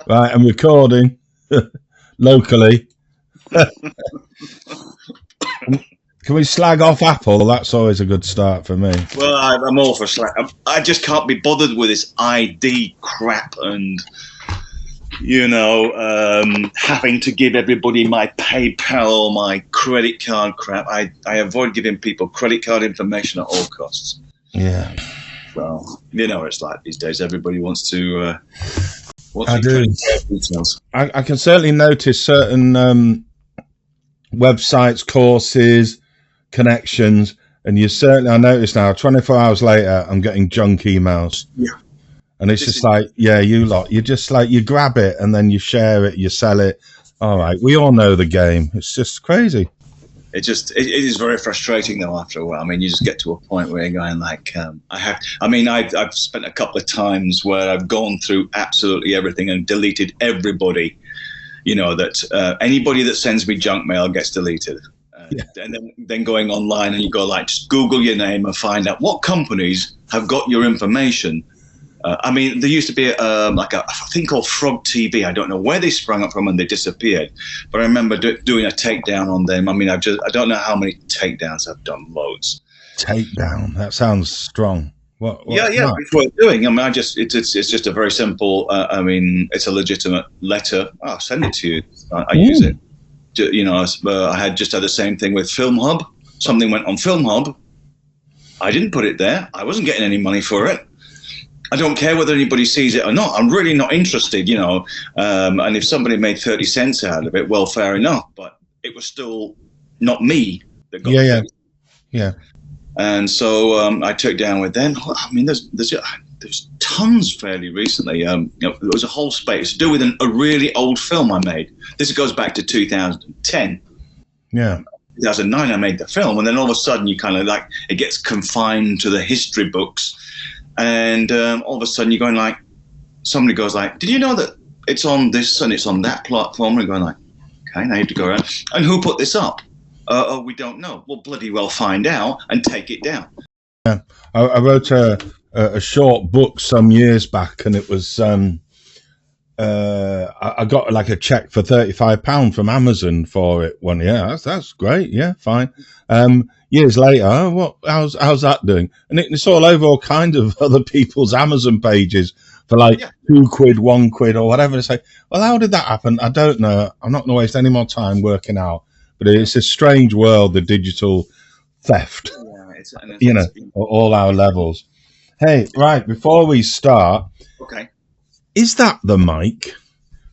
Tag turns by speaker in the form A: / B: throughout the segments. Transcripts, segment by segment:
A: Right, I'm recording locally. Can we slag off Apple? That's always a good start for me.
B: Well, I'm all for slag. I just can't be bothered with this ID crap and, having to give everybody my PayPal, my credit card crap. I avoid giving people credit card information at all costs.
A: Yeah.
B: Well, it's like these days. Everybody wants to.
A: I do. I can certainly notice certain websites, courses, connections, and I notice now 24 hours later I'm getting junk emails.
B: Yeah.
A: And it's just like, you just like, you grab it and then you share it, you sell it. All right, we all know the game. It's just crazy.
B: It is very frustrating though after a while. I mean, you just get to a point where you're going like, I've spent a couple of times where I've gone through absolutely everything and deleted everybody, that anybody that sends me junk mail gets deleted. And then going online and you go like, just Google your name and find out what companies have got your information. There used to be a thing called Frog TV. I don't know where they sprung up from and they disappeared. But I remember doing a takedown on them. I mean, I don't know how many takedowns I've done. Loads.
A: Takedown. That sounds strong. What
B: Yeah. It's worth doing. I mean, it's just a very simple. It's a legitimate letter. I'll send it to you. I use it. I had the same thing with Film Hub. Something went on Film Hub. I didn't put it there. I wasn't getting any money for it. I don't care whether anybody sees it or not. I'm really not interested, and if somebody made 30 cents out of it, well, fair enough. But it was still not me that got it.
A: Yeah.
B: And so I took down with them. I mean, there's tons fairly recently. There was a whole space to do with a really old film I made. This goes back to 2010.
A: Yeah.
B: 2009, I made the film. And then all of a sudden, you kind of like, it gets confined to the history books. And all of a sudden, you're going like, somebody goes like, did you know that it's on this and it's on that platform? And you're going like, okay, now you have to go around. And who put this up? We don't know. Well, bloody well find out and take it down.
A: Yeah, I wrote a short book some years back, and it was I got like a check for £35 from Amazon for it one year. That's great. Yeah, fine. Years later, how's that doing? And it's all over all kinds of other people's Amazon pages for like £2, £1, or whatever. It's like, well, how did that happen? I don't know. I'm not going to waste any more time working out. But it's a strange world, the digital theft. Yeah, at all our levels. Hey, right, before we start,
B: okay,
A: is that the mic?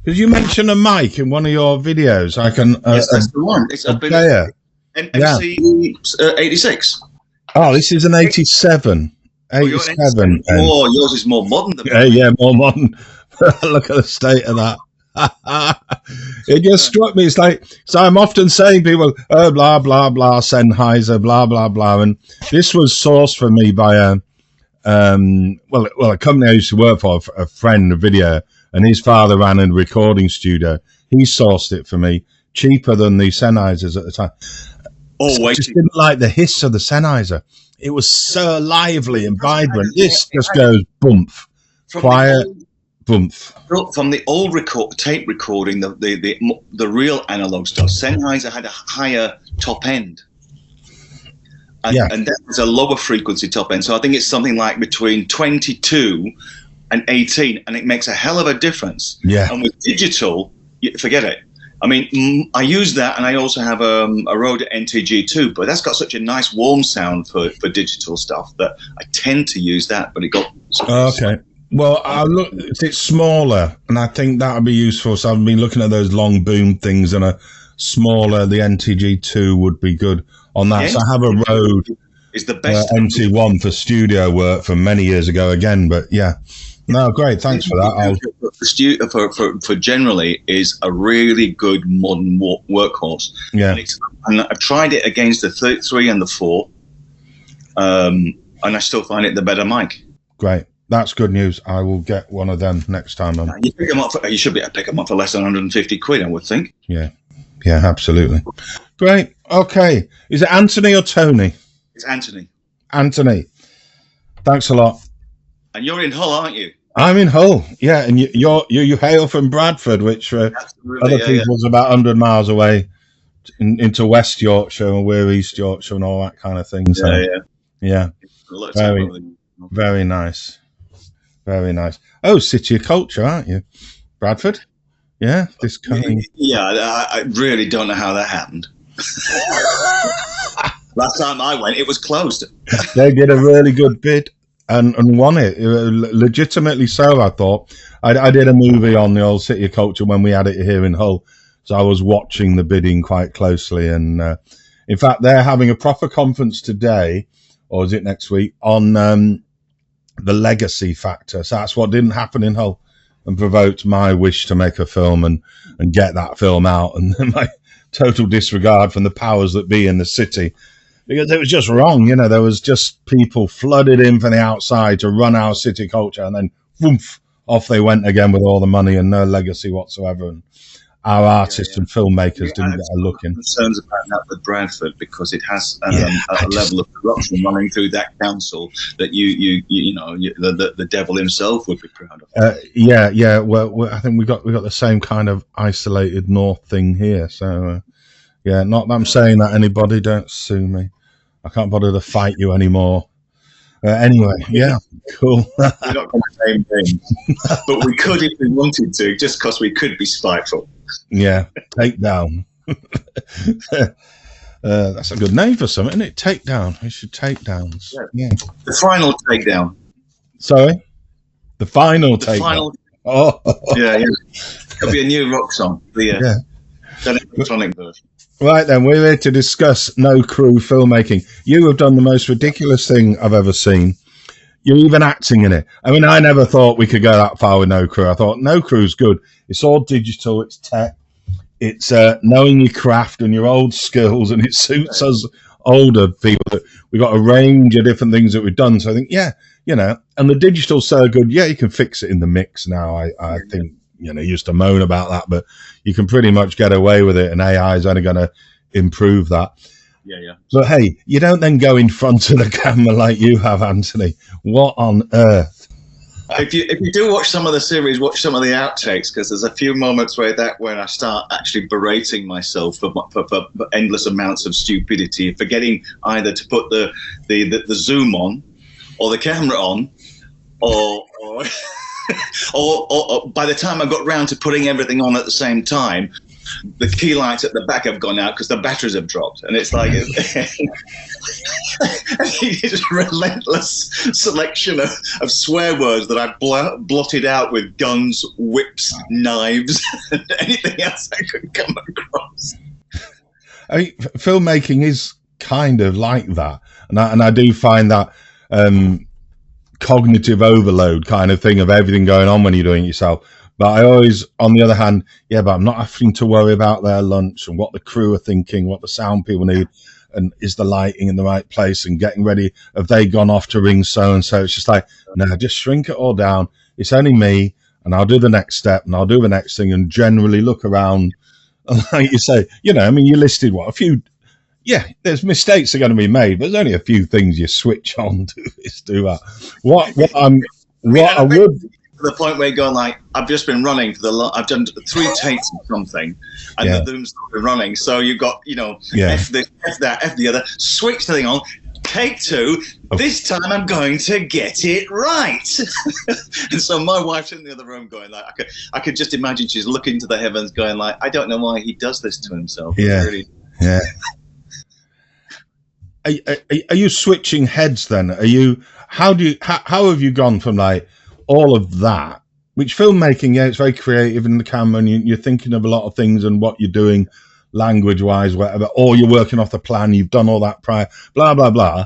A: Because you mentioned a mic in one of your videos. I can.
B: Yes, that's the one. It's a player. MC 86.
A: Oh, this is an 87. 87.
B: Oh, yours is more modern than
A: mine. Yeah, more modern. Look at the state of that. It just struck me. It's like, so I'm often saying people, blah, blah, blah, Sennheiser, blah, blah, blah. And this was sourced for me by a company I used to work for, a friend, a video, and his father ran a recording studio. He sourced it for me, cheaper than the Sennheisers at the time. I just didn't like the hiss of the Sennheiser. It was so lively and vibrant. This just goes bump, quiet, bump.
B: From the old tape recording, the real analog stuff, Sennheiser had a higher top end. And that was a lower frequency top end. So I think it's something like between 22 and 18, and it makes a hell of a difference.
A: Yeah.
B: And with digital, forget it. I mean, I use that, and I also have a Rode NTG2, but that's got such a nice warm sound for digital stuff that I tend to use that. But it got
A: okay. Well, it's smaller, and I think that would be useful. So I've been looking at those long boom things, and the NTG2 would be good on that. So I have a Rode
B: is the best
A: MT1 for studio work from many years ago again, but yeah. No, great. Thanks for
B: that. For generally is a really good modern workhorse.
A: Yeah.
B: And I've tried it against the 3 and the 4, and I still find it the better mic.
A: Great. That's good news. I will get one of them next time.
B: You pick them up. You should be able to pick them up for less than 150 quid, I would think.
A: Yeah. Yeah, absolutely. Great. Okay. Is it Anthony or Tony?
B: It's Anthony.
A: Anthony. Thanks a lot.
B: And you're in Hull, aren't you?
A: I'm in Hull, yeah, and you hail from Bradford, which for other people is about 100 miles away into West Yorkshire, and we're East Yorkshire and all that kind of thing. So, yeah, very nice, very nice. Oh, city of culture, aren't you, Bradford? Yeah, this coming.
B: Yeah, I really don't know how that happened. Last time I went, it was closed.
A: They did a really good bid and won it, legitimately so. I thought I did a movie on the old city of culture when we had it here in Hull, so I was watching the bidding quite closely. And in fact, they're having a proper conference today, or is it next week, on the legacy factor. So that's what didn't happen in Hull, and provoked my wish to make a film and get that film out, and my total disregard from the powers that be in the city, because it was just wrong. You know, there was just people flooded in from the outside to run our city culture, and then woof, off they went again with all the money and no legacy whatsoever. And our artists and filmmakers didn't get a look in.
B: Concerns about that with Bradford, because it has a level of corruption running through that council that the devil himself would be proud of.
A: Yeah. Well, I think we got the same kind of isolated north thing here. So yeah, not that I'm saying that anybody, don't sue me. I can't bother to fight you anymore. Anyway, yeah, cool.
B: We're not going the same thing, but we could if we wanted to, just because we could be spiteful.
A: Yeah, takedown. That's a good name for something, isn't it? Takedown. We should takedowns. Yeah.
B: The final takedown.
A: Sorry? The final takedown. Oh.
B: Yeah. Could be a new rock song. The electronic version.
A: Right then, we're here to discuss No Crew filmmaking. You have done the most ridiculous thing I've ever seen. You're even acting in it. I mean, I never thought we could go that far with No Crew. I thought No Crew's good. It's all digital, it's tech, it's knowing your craft and your old skills, and it suits us older people. We've got a range of different things that we've done. So I think, and the digital's so good, you can fix it in the mix now. I think, you used to moan about that, but you can pretty much get away with it, and AI is only going to improve that.
B: Yeah.
A: But hey, you don't then go in front of the camera like you have, Anthony. What on earth?
B: If you do watch some of the series, watch some of the outtakes, because there's a few moments when I start actually berating myself for endless amounts of stupidity, forgetting either to put the zoom on, or the camera on, or or by the time I got round to putting everything on at the same time, the key lights at the back have gone out because the batteries have dropped, and it's like it's a relentless selection of swear words that I've blotted out with guns, whips, knives, and anything else I could come across.
A: I mean, filmmaking is kind of like that, and I do find that cognitive overload kind of thing of everything going on when you're doing it yourself. But I always, on the other hand, but I'm not having to worry about their lunch and what the crew are thinking, what the sound people need, and is the lighting in the right place, and getting ready. Have they gone off to ring so-and-so? It's just like, no, just shrink it all down. It's only me, and I'll do the next step, and I'll do the next thing, and generally look around. And like you say, you listed a few. Yeah, there's mistakes are going to be made, but there's only a few things you switch on to do that. I would.
B: To the point where you're going like, I've just been running I've done 3 takes of something, and the zoom's not been running. So you've got, F this, F that, F the other, switch the thing on, take 2. This time I'm going to get it right. And so my wife's in the other room going like, I could just imagine she's looking to the heavens going like, I don't know why he does this to himself.
A: Yeah. Yeah. Are you switching heads then? How have you gone from like all of that, which filmmaking, it's very creative in the camera, and you're thinking of a lot of things and what you're doing language wise, whatever, or you're working off the plan, you've done all that prior, blah, blah, blah.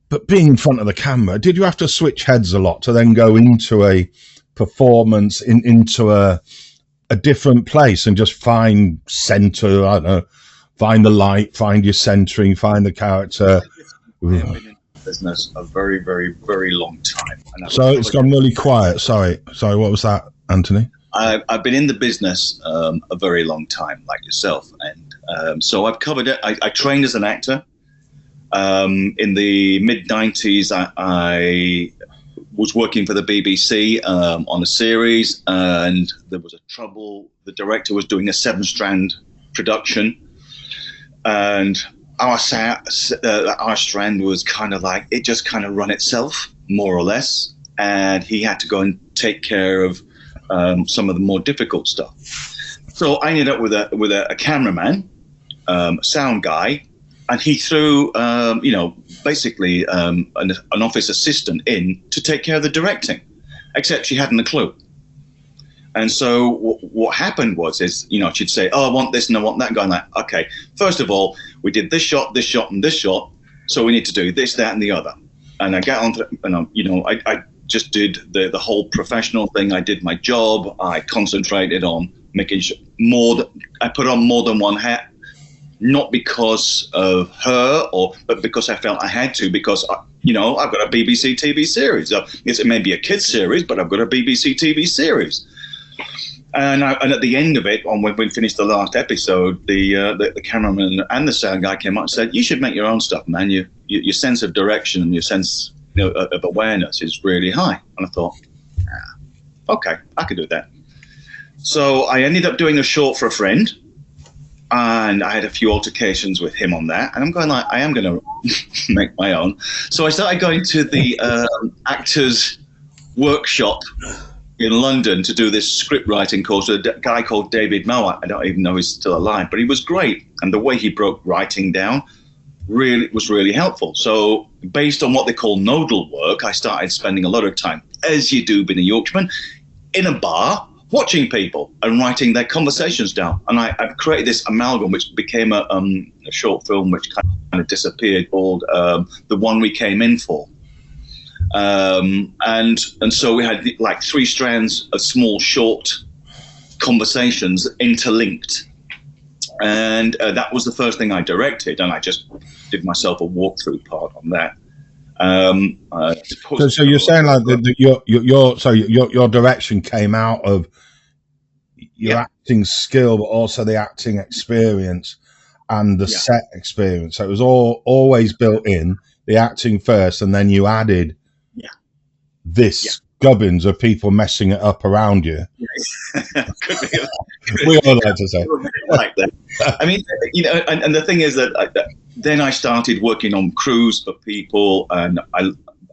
A: But being in front of the camera, did you have to switch heads a lot to then go into a performance, into a different place and just find center, I don't know, find the light, find your centering, find the character?
B: Business a very, very, very long time.
A: So it's gone really quiet. Sorry, what was that, Anthony?
B: I've been in the business a very long time, like yourself, and so I've covered it. I trained as an actor. In the mid-90s, I was working for the BBC on a series, and there was a trouble. The director was doing a 7-strand production, and our strand was kind of like, it just kind of run itself, more or less, and he had to go and take care of some of the more difficult stuff. So I ended up with a cameraman, sound guy, and he threw, basically an office assistant in to take care of the directing, except she hadn't a clue. And so what happened was, she'd say, oh, I want this and I want that. Going like, okay, first of all, we did this shot, and this shot, so we need to do this, that, and the other. And I got on, and I just did the whole professional thing. I did my job. I concentrated on making sure I put on more than one hat. Not because of her, but because I felt I had to, because, I've got a BBC TV series. It may be a kid's series, but I've got a BBC TV series. And at the end of it, when we finished the last episode, the cameraman and the sound guy came up and said, you should make your own stuff, man. Your sense of direction and your sense of awareness is really high. And I thought, okay, I could do that. So I ended up doing a short for a friend. And I had a few altercations with him on that. And I'm going like, I am going to make my own. So I started going to the actors' workshop in London to do this script writing course with a guy called David Mowat. I don't even know he's still alive, but he was great. And the way he broke writing down was really helpful. So based on what they call nodal work, I started spending a lot of time, as you do being a Yorkshireman, in a bar, watching people and writing their conversations down. And I've created this amalgam, which became a short film, which kind of disappeared, called The One We Came In For. And so we had like 3 strands of small, short conversations interlinked. And that was the first thing I directed. And I just did myself a walkthrough part on that.
A: So you're saying like your direction came out of your acting skill, but also the acting experience and the set experience. So it was always built in, the acting first, and then you added this gubbins of people messing it up around you. We all like to say
B: like that. I mean, and the thing is that then I started working on crews for people, and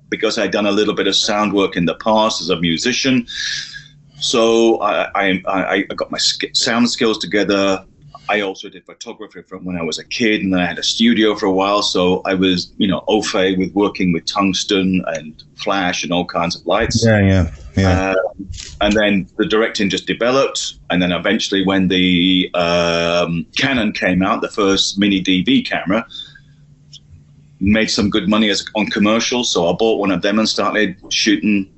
B: because I'd done a little bit of sound work in the past as a musician, so I got my sound skills together. I also did photography from when I was a kid, and then I had a studio for a while. So I was, au fait with working with tungsten and flash and all kinds of lights.
A: Yeah.
B: And then the directing just developed. And then eventually when the Canon came out, the first mini DV camera, made some good money on commercials. So I bought one of them and started shooting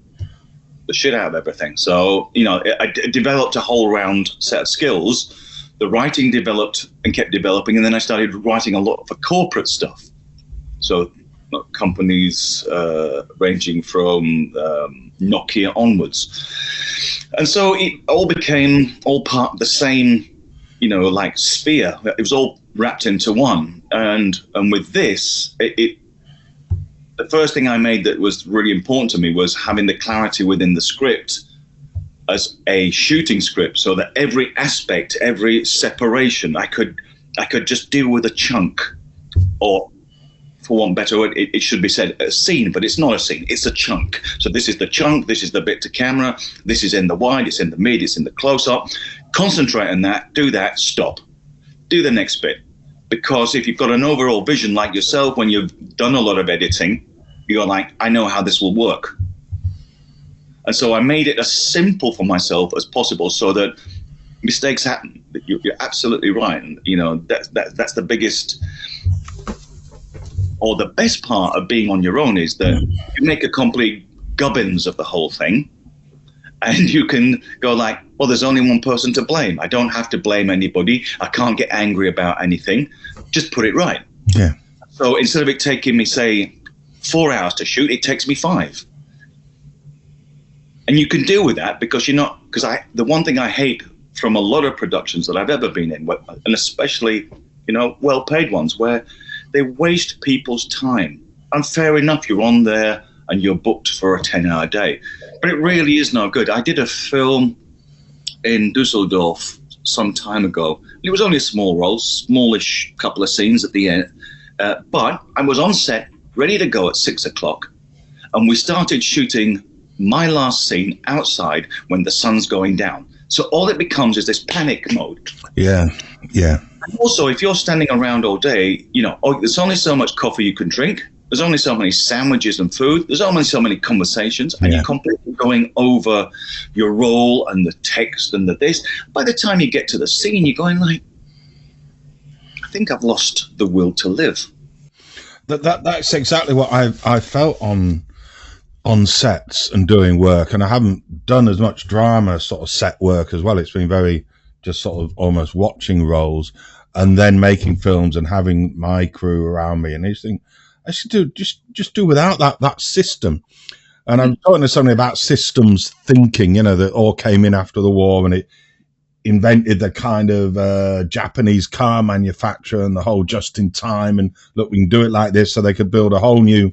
B: the shit out of everything. So, I developed a whole round set of skills. The writing developed and kept developing, and then I started writing a lot for corporate stuff. So companies ranging from Nokia onwards. And so it all became all part of the same, like sphere. It was all wrapped into one. And with this, the first thing I made that was really important to me was having the clarity within the script as a shooting script, so that every aspect, every separation, I could just deal with a chunk, or for one better word, it should be said a scene, but it's not a scene, it's a chunk. So this is the chunk, this is the bit to camera, this is in the wide, it's in the mid, it's in the close-up. Concentrate on that, do that, stop. Do the next bit. Because if you've got an overall vision like yourself, when you've done a lot of editing, you're like, I know how this will work. And so I made it as simple for myself as possible so that mistakes happen. You're absolutely right. And, that's the biggest or the best part of being on your own is that you make a complete gubbins of the whole thing. And you can go like, well, there's only one person to blame. I don't have to blame anybody. I can't get angry about anything. Just put it right.
A: Yeah.
B: So instead of it taking me, say, 4 hours to shoot, it takes me 5. And you can deal with that because the one thing I hate from a lot of productions that I've ever been in, and especially, well-paid ones, where they waste people's time. And fair enough, you're on there and you're booked for a 10-hour day. But it really is no good. I did a film in Dusseldorf some time ago. It was only a small role, smallish couple of scenes at the end. But I was on set, ready to go at 6 o'clock. And we started shooting my last scene outside when the sun's going down. So all it becomes is this panic mode.
A: Yeah, yeah.
B: And also, if you're standing around all day, you know, there's only so much coffee you can drink. There's only so many sandwiches and food. There's only so many conversations. And you're completely going over your role and the text and the this. By the time you get to the scene, you're going like, I think I've lost the will to live.
A: That's exactly what I felt on sets and doing work. And I haven't done as much drama sort of set work as well. It's been very just sort of almost watching roles and then making films and having my crew around me. And these things, I should do just do without that system. And I'm talking to somebody about systems thinking, you know, that all came in after the war, and it invented the kind of Japanese car manufacturer and the whole just in time, and look, we can do it like this, so they could build a whole new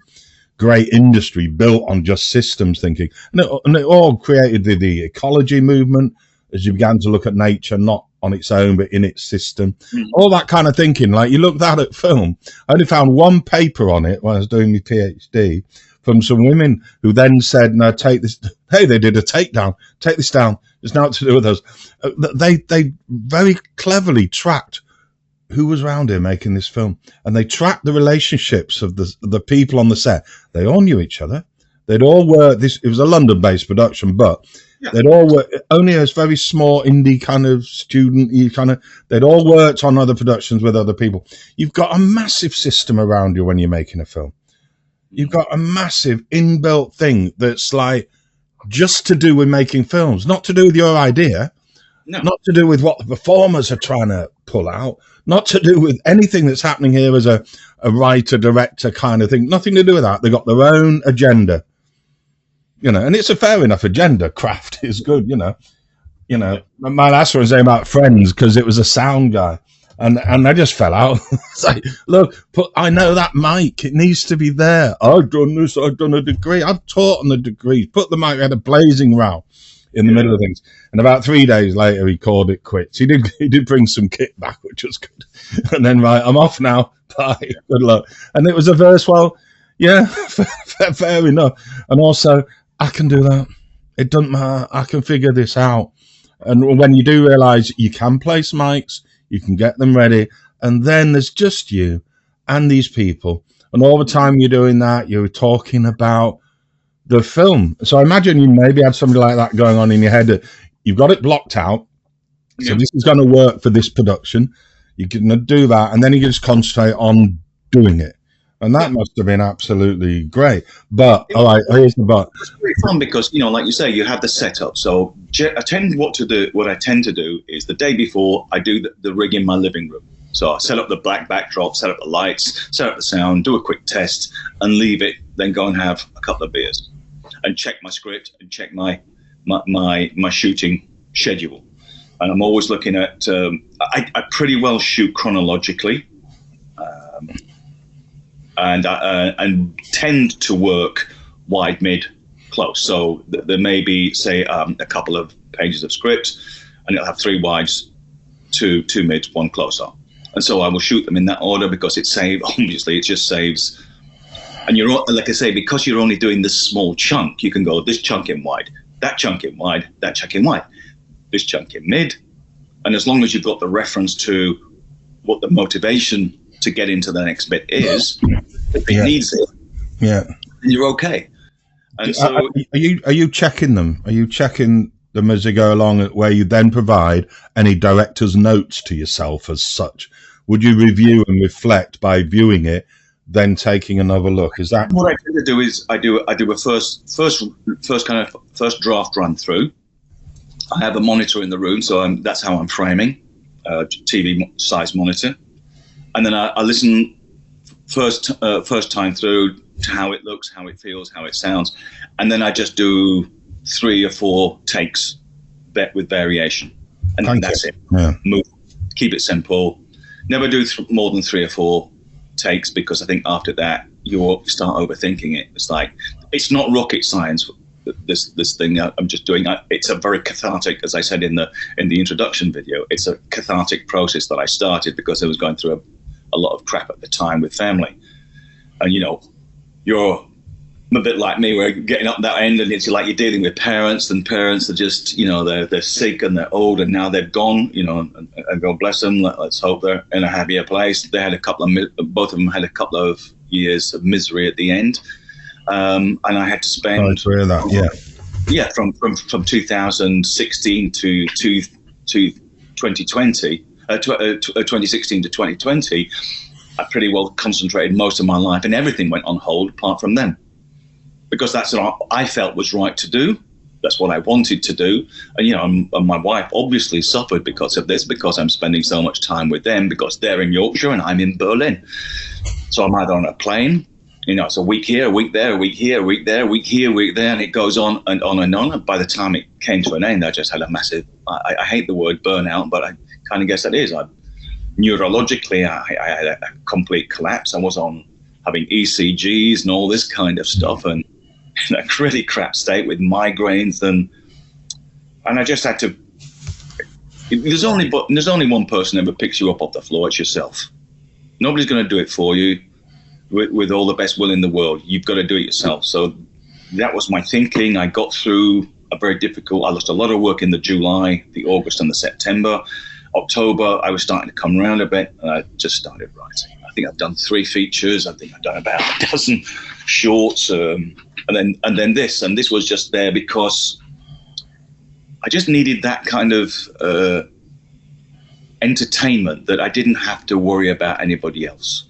A: great industry built on just systems thinking. And it all created the ecology movement as you began to look at nature not on its own but in its system. All that kind of thinking. Like, you look that at film. I only found one paper on it when I was doing my PhD from some women who then said, no, take this. Hey, they did a takedown. Take this down. It's nothing to do with us. They very cleverly tracked who was around here making this film, and they tracked the relationships of the people on the set. They all knew each other. They'd all worked. It was a London-based production, but they'd all worked only as very small indie kind of student kind of. They'd all worked on other productions with other people. You've got a massive system around you when you're making a film. You've got a massive inbuilt thing that's like just to do with making films, not to do with your idea, not to do with what the performers are trying to pull out, not to do with anything that's happening here as a writer, director kind of thing. Nothing to do with that. They've got their own agenda, you know, and it's a fair enough agenda. Craft is good, you know. My last one was saying about Friends because it was a sound guy. And I just fell out. It's like, look, I know that mic. It needs to be there. I've done this. I've done a degree. I've taught on the degrees. Put the mic. We had a blazing row in the middle of things. And about 3 days later, he called it quits. He did bring some kit back, which was good. And then, right, I'm off now. Bye. Good luck. And it was a verse. Well, yeah, fair enough. And also, I can do that. It doesn't matter. I can figure this out. And when you do realize you can place mics, you can get them ready, and then there's just you and these people. And all the time you're doing that, you're talking about the film. So I imagine you maybe had something like that going on in your head. You've got it blocked out. So this is going to work for this production. You're going to do that, and then you can just concentrate on doing it. And that must have been absolutely great. But, all right, here's the but.
B: It's very fun because, you know, like you say, you have the setup. So what I tend to do is the day before I do the rig in my living room. So I set up the black backdrop, set up the lights, set up the sound, do a quick test and leave it, then go and have a couple of beers and check my script and check my shooting schedule. And I'm always looking at, I pretty well shoot chronologically. And tend to work wide, mid, close. So there may be, say, a couple of pages of script, and it'll have 3 wides, two mids, 1 closer. And so I will shoot them in that order because it just saves. And you're, like I say, because you're only doing this small chunk, you can go this chunk in wide, that chunk in wide, that chunk in wide, this chunk in mid. And as long as you've got the reference to what the motivation to get into the next bit is, if it needs it, you're okay. And so,
A: are you checking them? Are you checking them as they go along, where you then provide any director's notes to yourself as such? Would you review and reflect by viewing it, then taking another look? Is that
B: what I tend to do? Is I do a first draft run through. I have a monitor in the room, so that's how I'm framing, TV size monitor. And then I listen first time through to how it looks, how it feels, how it sounds. And then I just do 3 or 4 takes with variation. And that's it. Yeah. Keep it simple. Never do more than 3 or 4 takes, because I think after that, you start overthinking it. It's like it's not rocket science. This thing I'm just doing, it's a very cathartic, as I said in the introduction video. It's a cathartic process that I started because I was going through a lot of crap at the time with family, and you're a bit like me, we're getting up that end, and it's like you're dealing with parents, and parents are just, they're sick and they're old, and now they've gone, and God bless them. Let's hope they're in a happier place. They had both of them had a couple of years of misery at the end, and I had to spend from 2016 to 2020, 2016 to 2020. I pretty well concentrated most of my life, and everything went on hold apart from them. Because that's what I felt was right to do. That's what I wanted to do. And, and my wife obviously suffered because of this, because I'm spending so much time with them, because they're in Yorkshire and I'm in Berlin. So I'm either on a plane, it's a week here, a week there, a week here, a week there, a week here, a week there, and it goes on and on and on. And by the time it came to an end, I just had a massive, I hate the word burnout, but I kind of guess that is. Neurologically, I had a complete collapse. I was on having ECGs and all this kind of stuff, and in a really crap state with migraines, and I just had to. There's only one person ever picks you up off the floor. It's yourself. Nobody's going to do it for you with all the best will in the world. You've got to do it yourself. So that was my thinking. I got through a very difficult. I lost a lot of work in the July, the August, and the September. October, I was starting to come around a bit, and I just started writing. I think I've done 3 features. I think I've done about a dozen shorts, and then this. And this was just there because I just needed that kind of entertainment that I didn't have to worry about anybody else.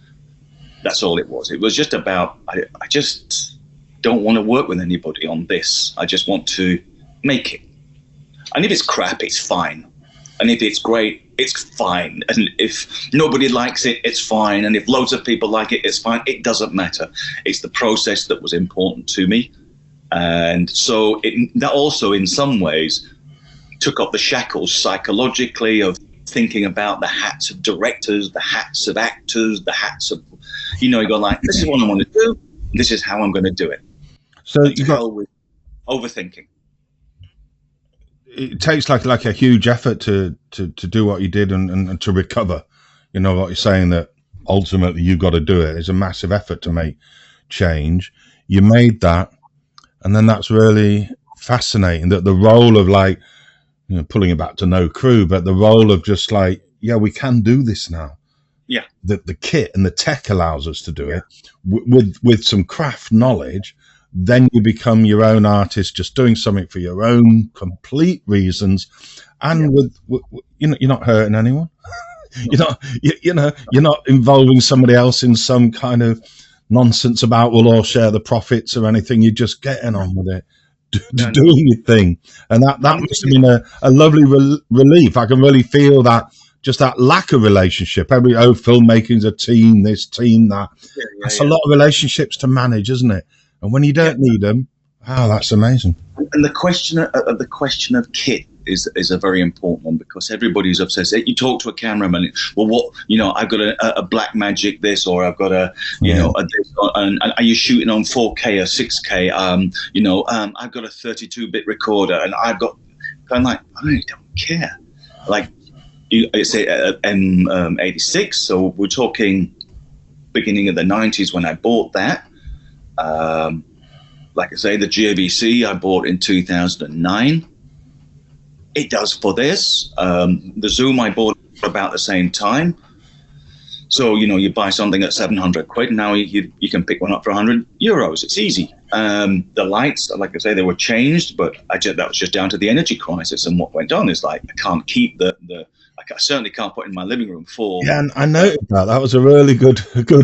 B: That's all it was. It was just about, I just don't want to work with anybody on this. I just want to make it. And if it's crap, it's fine. And if it's great, it's fine. And if nobody likes it, it's fine. And if loads of people like it, it's fine. It doesn't matter. It's the process that was important to me. And so that also, in some ways, took off the shackles psychologically of thinking about the hats of directors, the hats of actors, the hats of, you go like, this is what I want to do. This is how I'm going to do it.
A: So you got
B: with overthinking.
A: It takes like a huge effort to do what you did and to recover. You know what you're saying, that ultimately you've got to do it. It's a massive effort to make change. You made that, and then that's really fascinating, that the role of pulling it back to No Crew, but the role of just we can do this now.
B: Yeah.
A: The kit and the tech allows us to do it with some craft knowledge. Then you become your own artist, just doing something for your own complete reasons, and you're not hurting anyone. You're not involving somebody else in some kind of nonsense about we'll all share the profits or anything. You're just getting on with it, doing your thing, and that must have been a lovely relief. I can really feel that. Just that lack of relationship. Filmmaking's a team, this team, that. That's a lot of relationships to manage, isn't it? And when you don't need them, that's amazing.
B: And the question of kit is a very important one, because everybody's obsessed. You talk to a cameraman, well, what, I've got a black magic this, or I've got a this, and are you shooting on 4K or 6K? I've got a 32-bit recorder, and I've got, I'm like, I really don't care. Like, it's M86, so we're talking beginning of the 90s when I bought that. Like I say, the GAVC I bought in 2009. It does for this. The Zoom I bought about the same time. So, you buy something at 700 quid. Now you can pick one up for 100 euros. It's easy. The lights, like I say, they were changed, but that was just down to the energy crisis. And what went on is I can't keep I certainly can't put in my living room for.
A: Yeah, and I noted that. That was a really good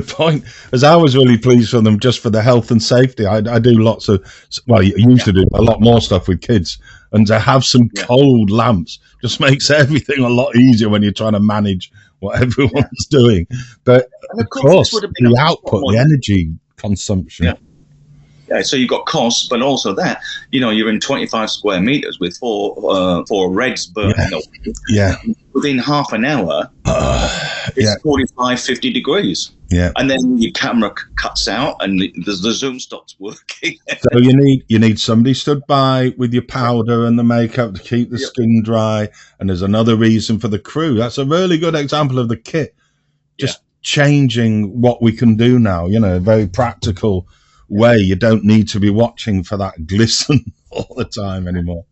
A: point, as I was really pleased for them, just for the health and safety. I do lots of, you used to do a lot more stuff with kids, and to have some cold lamps just makes everything a lot easier when you're trying to manage what everyone's doing. But of course, the output, the energy consumption.
B: Yeah. Yeah, so you've got costs, but also that, you're in 25 square meters with four reds burning.
A: Yeah.
B: Within half an hour, it's 45, 50 degrees.
A: Yeah.
B: And then your camera cuts out and the zoom stops working.
A: So you need somebody stood by with your powder and the makeup to keep the skin dry. And there's another reason for the crew. That's a really good example of the kit just changing what we can do now, a very practical way. You don't need to be watching for that glisten all the time anymore.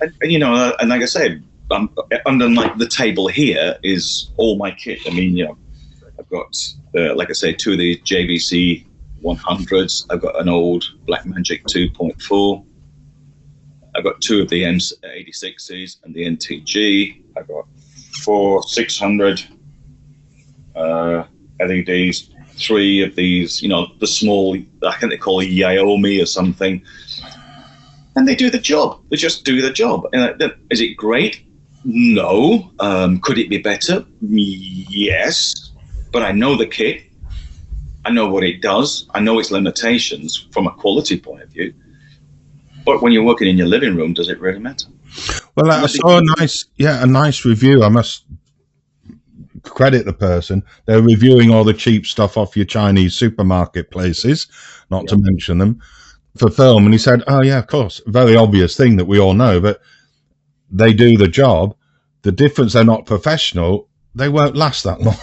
B: And like I said, under the table here is all my kit. I mean, I've got, like I say, 2 of the JVC 100s. I've got an old Blackmagic 2.4. I've got 2 of the M86s and the NTG. I've got 4 600 LEDs, 3 of these, the small, I think they call it Yaomi or something. And they do the job. They just do the job. Is it great? No. Could it be better? Yes. But I know the kit. I know what it does. I know its limitations from a quality point of view. But when you're working in your living room, does it really matter?
A: Well, I saw a nice review. I must credit the person. They're reviewing all the cheap stuff off your Chinese supermarket places, not to mention them, for film. And he said, oh, yeah, of course, very obvious thing that we all know, but they do the job. The difference, they're not professional. They won't last that long.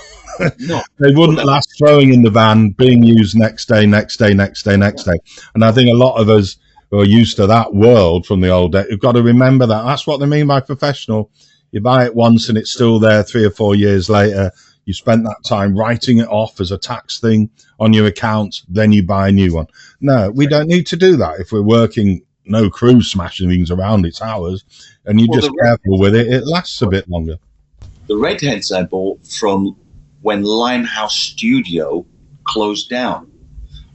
A: No. They wouldn't last throwing in the van, being used next day. And I think a lot of us who are used to that world from the old day, you've got to remember that. That's what they mean by professional. You buy it once and it's still there 3 or 4 years later. You spent that time writing it off as a tax thing on your account, then you buy a new one. No, we don't need to do that. If we're working, no crew smashing things around, it's ours, and you're just careful with it, it lasts a bit longer.
B: The redheads I bought from when Limehouse Studio closed down,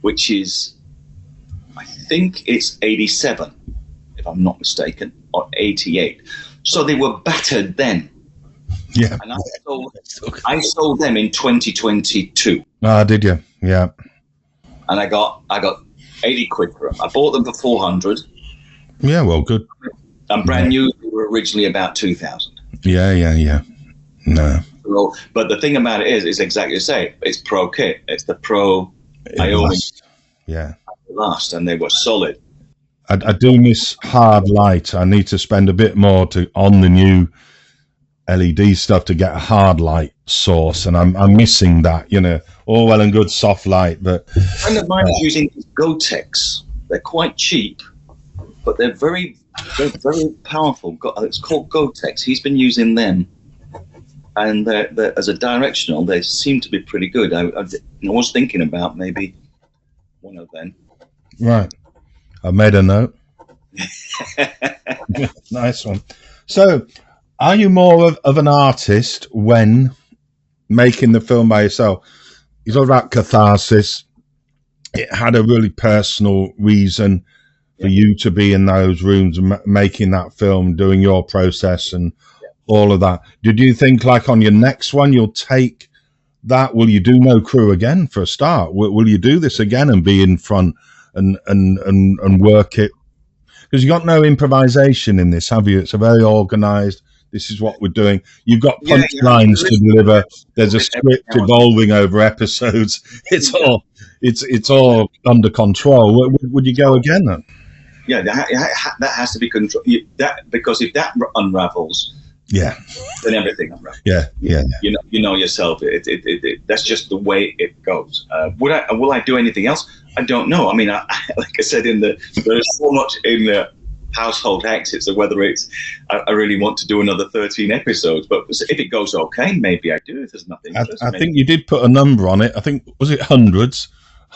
B: which is, I think it's 87, if I'm not mistaken, or 88. So they were battered then.
A: Yeah.
B: And I sold them in 2022.
A: Ah, did you? Yeah.
B: And I got 80 quid for them. I bought them for 400.
A: Yeah, well, good.
B: And brand new, they were originally about 2,000.
A: Yeah. No.
B: So, but the thing about it is exactly the same. It's pro kit. It's the pro Ioni.
A: Yeah.
B: Last, and they were solid.
A: I do miss hard light. I need to spend a bit more on the new LED stuff to get a hard light source, and I'm missing that. All well and good soft light, but
B: a friend of mine is using Gotex. They're quite cheap, but they're very powerful. It's called Gotex. He's been using them, and as a directional, they seem to be pretty good. I was thinking about maybe one of them.
A: Right. I made a note. Nice one. So, are you more of an artist when making the film by yourself? You talked about catharsis. It had a really personal reason for you to be in those rooms and making that film, doing your process and all of that. Did you think, like, on your next one, you'll take that? Will you do no crew again for a start? Will you do this again and be in front and work it? Because you got no improvisation in this, have you? It's a very organized, this is what we're doing. You've got punchlines to deliver. There's a script evolving over episodes. It's all under control. Would you go again then?
B: Yeah, that has to be control. Because if that unravels, then everything unravels.
A: Yeah.
B: You know yourself. That's just the way it goes. Will I do anything else? I don't know. I mean, like I said, there's so much in the household exits, so whether I really want to do another 13 episodes. But if it goes okay, maybe I do. If there's nothing,
A: I think you did put a number on it. I think, was it hundreds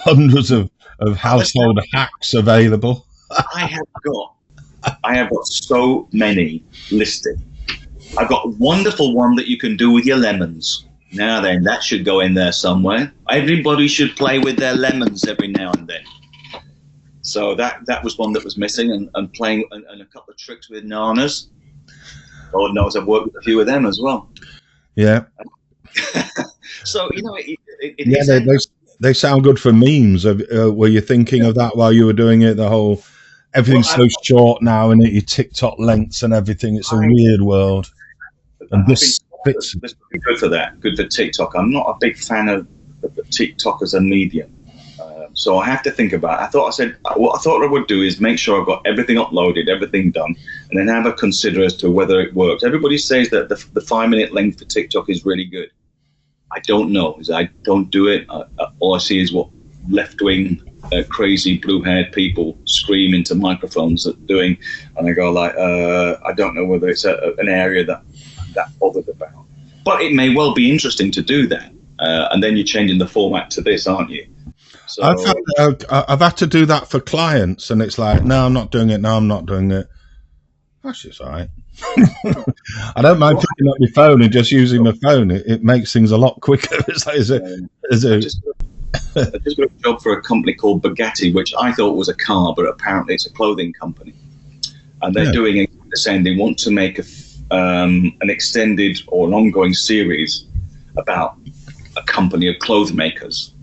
A: of household hacks available?
B: I have got so many listed. I've got a wonderful one that you can do with your lemons. Now then, that should go in there somewhere. Everybody should play with their lemons every now and then. So that was one that was missing, and playing and a couple of tricks with nanas. Lord knows I've worked with a few of them as well.
A: Yeah.
B: So
A: They sound good for memes. Were you thinking of that while you were doing it? The whole everything's so short now, and your TikTok lengths and everything. It's a weird world. And this fits.
B: This would be good for that. Good for TikTok. I'm not a big fan of TikTok as a medium. So I have to think about it. What I thought I would do is make sure I've got everything uploaded, everything done, and then have a consider as to whether it works. Everybody says that the 5-minute length for TikTok is really good. I don't know, because I don't do it. All I see is what left-wing, crazy blue-haired people scream into microphones are doing, and I go like, I don't know whether it's an area that bothered about. But it may well be interesting to do that, and then you're changing the format to this, aren't you? So,
A: I've had to do that for clients, and it's like, no, I'm not doing it. No, I'm not doing it. That's just all right. I don't mind picking up my phone and just using my phone. It makes things a lot quicker. It's like, I just got
B: a job for a company called Bugatti, which I thought was a car, but apparently it's a clothing company. And they're doing the same. They want to make an extended or an ongoing series about a company of clothes makers.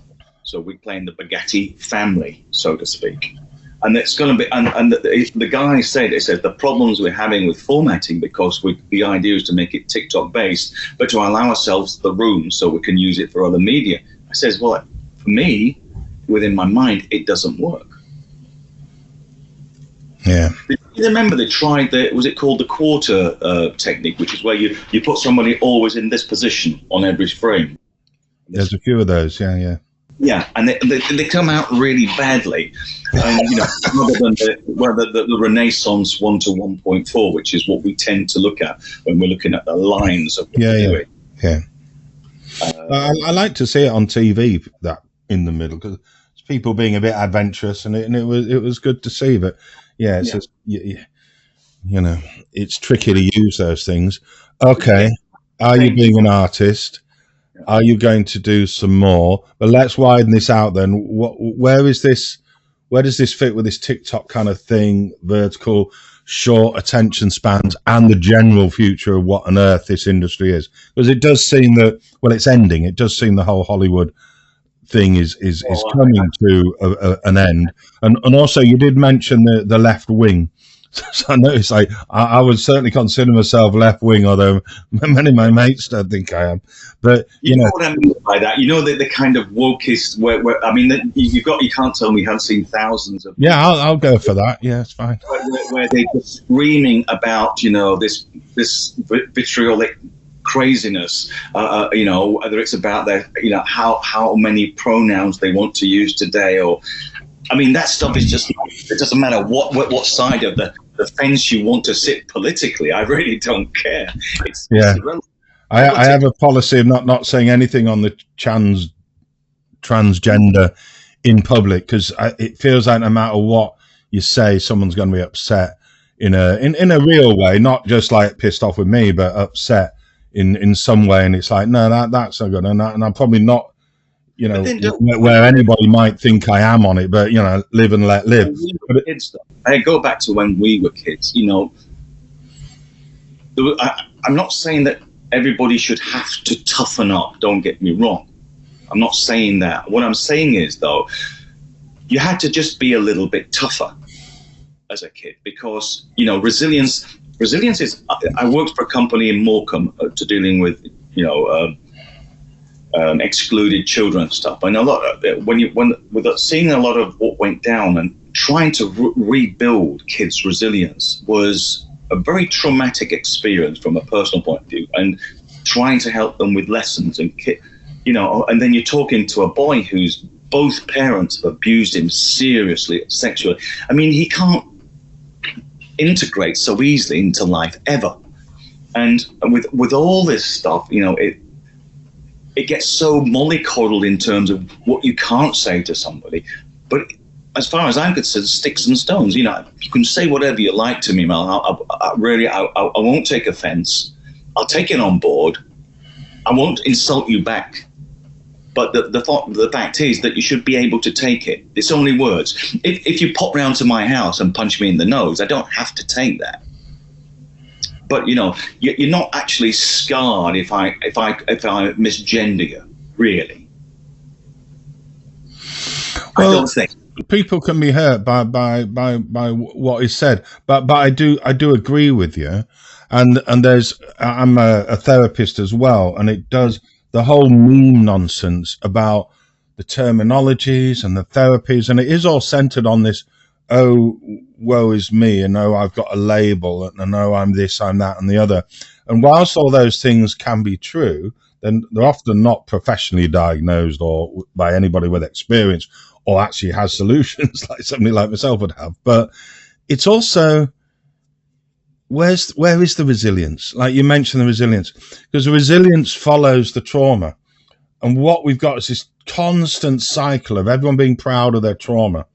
B: So we're playing the Bugatti family, so to speak. And it's going to be, and the guy said, the problems we're having with formatting, because the idea is to make it TikTok based, but to allow ourselves the room so we can use it for other media. I says, well, for me, within my mind, it doesn't work.
A: Yeah.
B: You remember they tried was it called the quarter technique, which is where you put somebody always in this position on every frame.
A: There's a few of those, yeah.
B: Yeah, and they come out really badly. And, rather than the Renaissance 1 to 1.4, which is what we tend to look at when we're looking at the lines of what we're doing.
A: Yeah. I like to see it on TV, that in the middle, because it's people being a bit adventurous, and it was good to see. But yeah, it's just, it's tricky to use those things. Okay, are you being an artist? Are you going to do some more? But let's widen this out then. Where does this fit with this TikTok kind of thing, vertical, short attention spans, and the general future of what on earth this industry is? Because it does seem that, well, it's ending. It does seem the whole Hollywood thing is coming to an end. And also, you did mention the left wing. So I noticed, I would certainly consider myself left wing, although many of my mates don't think I am. But
B: you know what I mean by that. The kind of wokest where I mean, you can't tell me you haven't seen thousands of.
A: Yeah, I'll go for that. Yeah, it's fine.
B: Where they're just screaming about this vitriolic craziness. Whether it's about their how many pronouns they want to use today, or. I mean, that stuff is just, it doesn't matter what side of the fence you want to sit politically. I really don't care. It's irrelevant.
A: I have a policy of not saying anything on the transgender in public, because it feels like no matter what you say, someone's going to be upset in a real way, not just like pissed off with me, but upset in some way. And it's like, no, that's not good. And I'm probably not, where anybody might think I am on it, but live and let live.
B: I go back to when we were kids. I'm not saying that everybody should have to toughen up. Don't get me wrong. I'm not saying that. What I'm saying is, though, you had to just be a little bit tougher as a kid, because resilience is. I worked for a company in Morecambe to dealing with excluded children and stuff. I know a lot of, seeing a lot of what went down and trying to rebuild kids' resilience was a very traumatic experience from a personal point of view, and trying to help them with lessons and and then you're talking to a boy whose both parents have abused him seriously sexually. I mean, he can't integrate so easily into life ever, and with all this stuff, it gets so mollycoddled in terms of what you can't say to somebody. But as far as I'm concerned, sticks and stones, you can say whatever you like to me, Mel. I won't take offense. I'll take it on board. I won't insult you back. But the fact is that you should be able to take it. It's only words. If you pop round to my house and punch me in the nose, I don't have to take that. But you're not actually scarred if I misgender you, really. I
A: Well,
B: don't think.
A: people can be hurt by what is said, but I do agree with you, and I'm a therapist as well, and it does the whole meme nonsense about the terminologies and the therapies, and it is all centered on this. Oh, woe is me, and oh, I've got a label, and oh, I'm this, I'm that, and the other. And whilst all those things can be true, then they're often not professionally diagnosed or by anybody with experience or actually has solutions like somebody like myself would have. But it's also, where is the resilience? Like you mentioned, the resilience, because the resilience follows the trauma. And what we've got is this constant cycle of everyone being proud of their trauma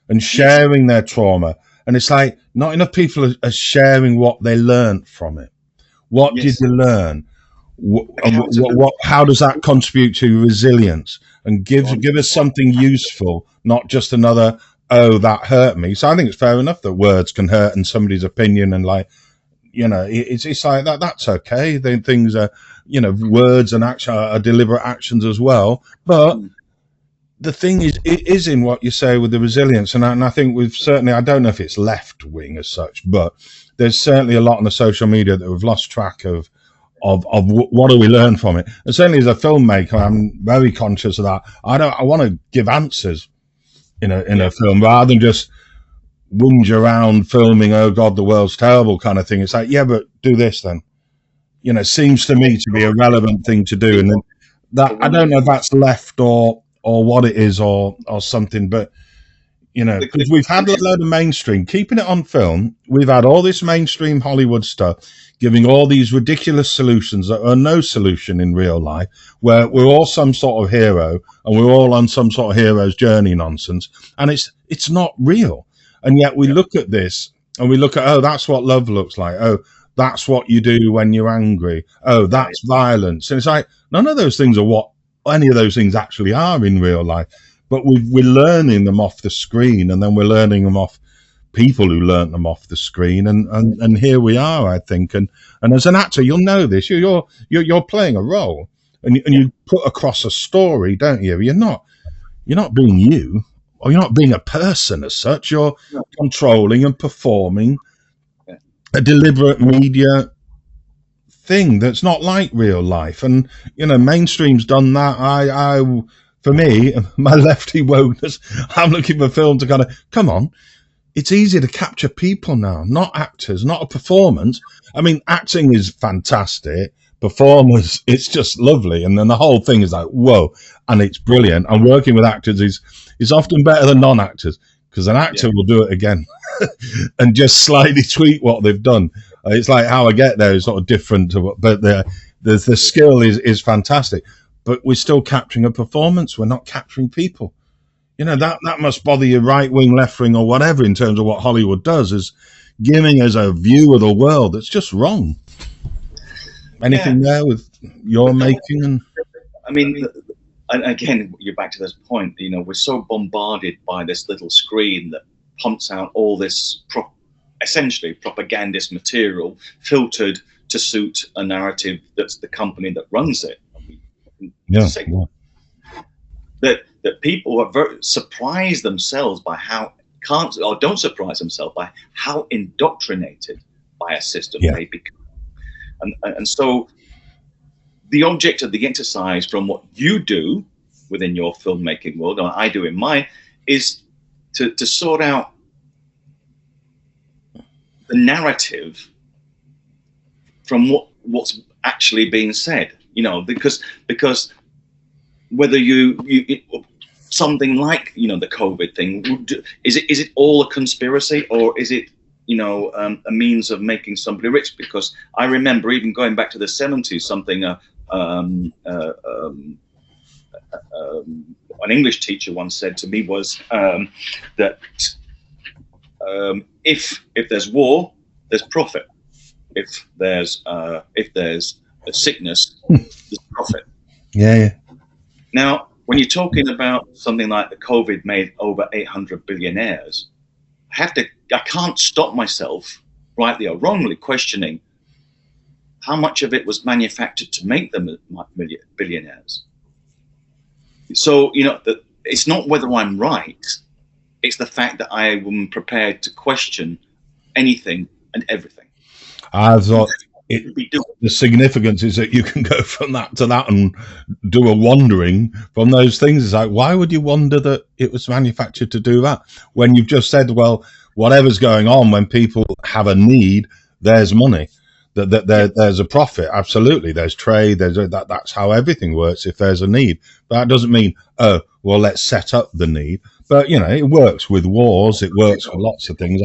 A: and sharing their trauma. And it's like not enough people are sharing what they learned from it. What did you learn? How does that contribute to resilience? And give us something useful, not just another, oh, that hurt me. So I think it's fair enough that words can hurt and somebody's opinion, and like, it's like that. That's okay. Then things are, words and action are deliberate actions as well. But the thing is, it is in what you say with the resilience, and I think we've certainly, I don't know if it's left wing as such, but there's certainly a lot on the social media that we've lost track of what do we learn from it. And certainly as a filmmaker, I'm very conscious of that. I want to give answers in a film rather than just whinge around filming, oh God, the world's terrible kind of thing. It's like, yeah, but do this then. Seems to me to be a relevant thing to do. And then that, I don't know if that's left or what it is or something, but because we've had a load of mainstream keeping it on film. We've had all this mainstream Hollywood stuff giving all these ridiculous solutions that are no solution in real life, where we're all some sort of hero and we're all on some sort of hero's journey nonsense, and it's not real. And yet we look at this and we look at, oh, that's what love looks like. Oh, that's what you do when you're angry. Oh, that's violence. And it's like, none of those things are what any of those things actually are in real life. But we're learning them off the screen, and then we're learning them off people who learnt them off the screen, and here we are, I think. And as an actor, you'll know this. You're playing a role, and you put across a story, don't you? You're not being you, or you're not being a person as such. You're controlling and performing a deliberate media thing that's not like real life. And mainstream's done that. For me, my lefty wokeness, I'm looking for film to kind of, come on, it's easier to capture people now, not actors, not a performance. I mean, acting is fantastic. Performers, it's just lovely. And then the whole thing is like, whoa, and it's brilliant. And working with actors is often better than non-actors, because an actor will do it again and just slightly tweak what they've done. It's like how I get there is sort of different, but the skill is fantastic. But we're still capturing a performance. We're not capturing people. That must bother you, right wing, left wing, or whatever, in terms of what Hollywood does, is giving us a view of the world that's just wrong. Anything there with your making? And
B: I mean, and again, you're back to this point. We're so bombarded by this little screen that pumps out all this essentially propagandist material filtered to suit a narrative that's the company that runs it. That people are surprise themselves by how don't surprise themselves by how indoctrinated by a system they become. And so the object of the exercise from what you do within your filmmaking world, or I do in mine, is to sort out the narrative from what's actually being said. Because whether you something like the COVID thing, is it all a conspiracy, or is it a means of making somebody rich? Because I remember, even going back to the 70s, something an English teacher once said to me was that if there's war, there's profit. If there's a sickness, there's profit.
A: Yeah.
B: Now, when you're talking about something like the COVID made over 800 billionaires, I can't stop myself, rightly or wrongly, questioning how much of it was manufactured to make them billionaires. So it's not whether I'm right. It's the fact that I am prepared to question anything and everything.
A: I thought the significance is that you can go from that to that and do a wandering from those things. It's like, why would you wonder that it was manufactured to do that when you've just said, well, whatever's going on, when people have a need, there's money, there's a profit. Absolutely, there's trade. That's how everything works. If there's a need, but that doesn't mean, oh, well, let's set up the need. But you know, it works with wars. It works with lots of things.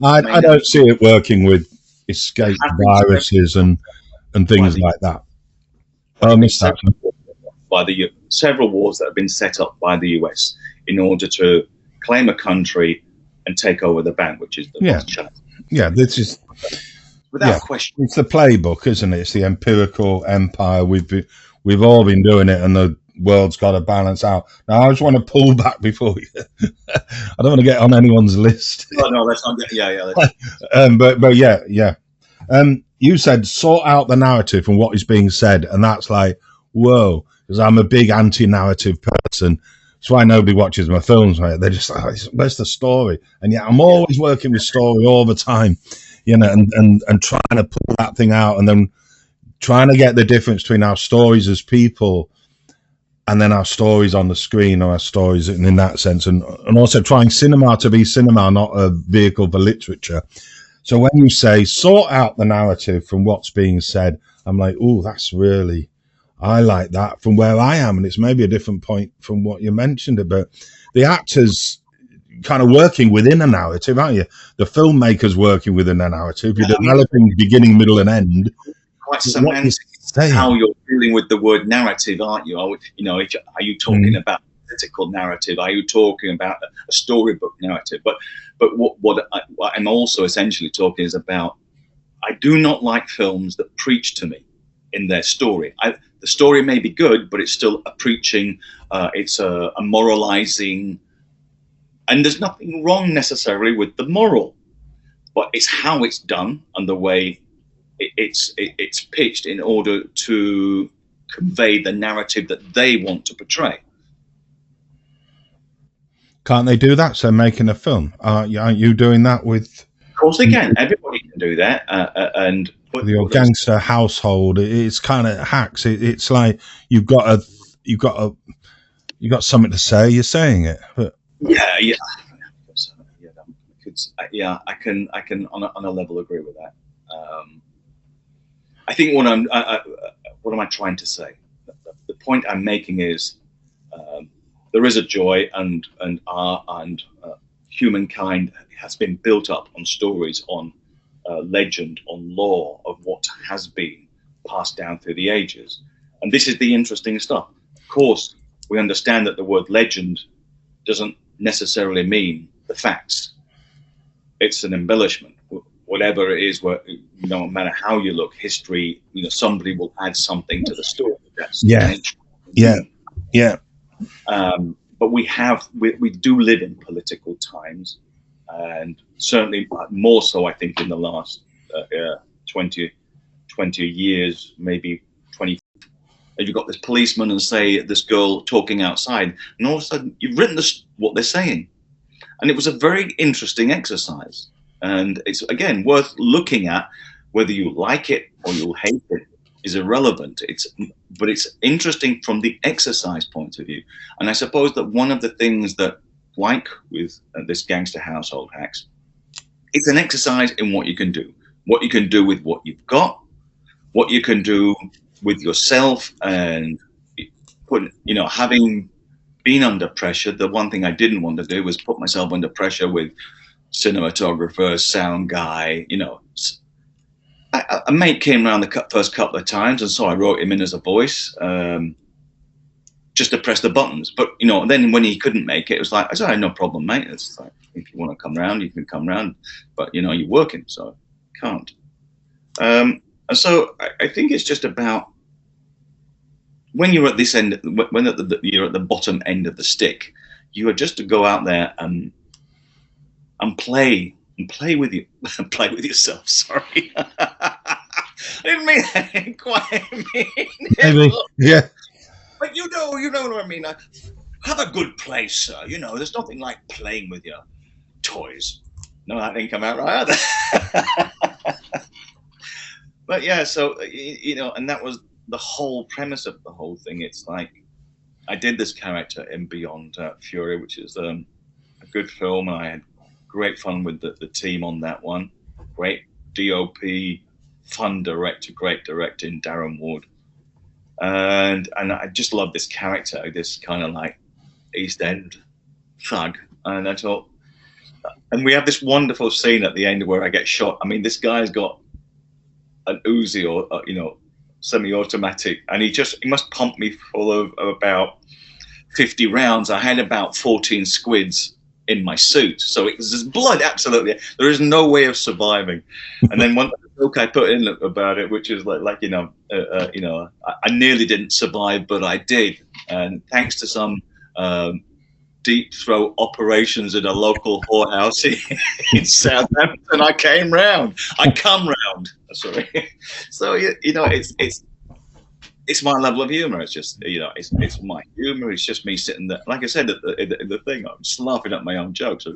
A: I don't see it working with escape viruses and things like that. I missed that.
B: By the several wars that have been set up by the US in order to claim a country and take over the bank, which is the
A: yeah, this is
B: without question.
A: It's the playbook, isn't it? It's the empirical empire. We've all been doing it, and the world's got to balance out. Now, I just want to pull back before you. I don't want to get on anyone's list.
B: No, that's not. Yeah.
A: But yeah. You said sort out the narrative and what is being said, and that's like, whoa, because I'm a big anti-narrative person. That's why nobody watches my films, right? They're just like, where's the story? And yeah, I'm always working with story all the time, you know, and trying to pull that thing out, and then trying to get the difference between our stories as people and then our stories on the screen, or our stories in that sense, and also trying cinema to be cinema, not a vehicle for literature. So when you say sort out the narrative from what's being said, I'm like, oh, that's really, I like that from where I am. And it's maybe a different point from what you mentioned about the actors kind of working within a narrative, aren't you? The filmmaker's working within a narrative. You're developing beginning, middle, and end.
B: Quite semantic. How you're dealing with the word narrative, aren't you? Are you talking about a political narrative? Are you talking about a storybook narrative? But what I'm also essentially talking is about, I do not like films that preach to me in their story. The story may be good, but it's still a preaching, it's a moralizing, and there's nothing wrong necessarily with the moral, but it's how it's done and the way it's pitched in order to convey the narrative that they want to portray.
A: Can't they do that? So making a film, aren't you doing that with?
B: Of course they can. Everybody can do that, and
A: with your gangster household, it's kind of hacks. It's like you've got something to say. You're saying it, but
B: yeah. I can on a level agree with that. I think what am I trying to say? The point I'm making is there is a joy, and humankind has been built up on stories, on legend, on lore of what has been passed down through the ages. And this is the interesting stuff. Of course, we understand that the word legend doesn't necessarily mean the facts. It's an embellishment. Whatever it is, no matter how you look, history, somebody will add something to the story. That's
A: yeah.
B: But we do live in political times, and certainly more so, I think, in the last 20 years, maybe 20. You've got this policeman and say this girl talking outside, and all of a sudden you've written what they're saying, and it was a very interesting exercise. And it's, again, worth looking at. Whether you like it or you'll hate it is irrelevant. But it's interesting from the exercise point of view. And I suppose that one of the things that, like with this Gangster Household Hacks, it's an exercise in what you can do with what you've got, what you can do with yourself, and having been under pressure. The one thing I didn't want to do was put myself under pressure with cinematographer, sound guy. A mate came around the first couple of times, and so I wrote him in as a voice, just to press the buttons. But then when he couldn't make it, it was like, I said, no problem, mate. It's like, if you want to come round, you can come round, but you're working, so can't. And so I think it's just about when you're at this end, when you're at the bottom end of the stick, you are just to go out there and play with you, play with yourself. Sorry, I didn't mean that. I didn't quite mean it.
A: Maybe, yeah.
B: But you know what I mean. have a good play, sir. You know, there's nothing like playing with your toys. No, that didn't come out right either. But yeah, so, you know, and that was the whole premise of the whole thing. It's like, I did this character in Beyond Fury, which is a good film, and I had great fun with the team on that one. Great DOP, fun director, great director in Darren Wood. And I just love this character, this kind of like East End thug. And I thought, and we have this wonderful scene at the end where I get shot. I mean, this guy's got an Uzi or you know, semi-automatic, and he must pump me full of about 50 rounds. I had about 14 squids in my suit, so it was just blood. Absolutely, there is no way of surviving. And then one joke I put in about it, which is like you know, I nearly didn't survive, but I did, and thanks to some deep throat operations in a local whorehouse in Southampton, I come round. Sorry. So you know, it's my level of humor. It's just, you know, it's my humor. It's just me sitting there. Like I said at the thing, I'm just laughing at my own jokes.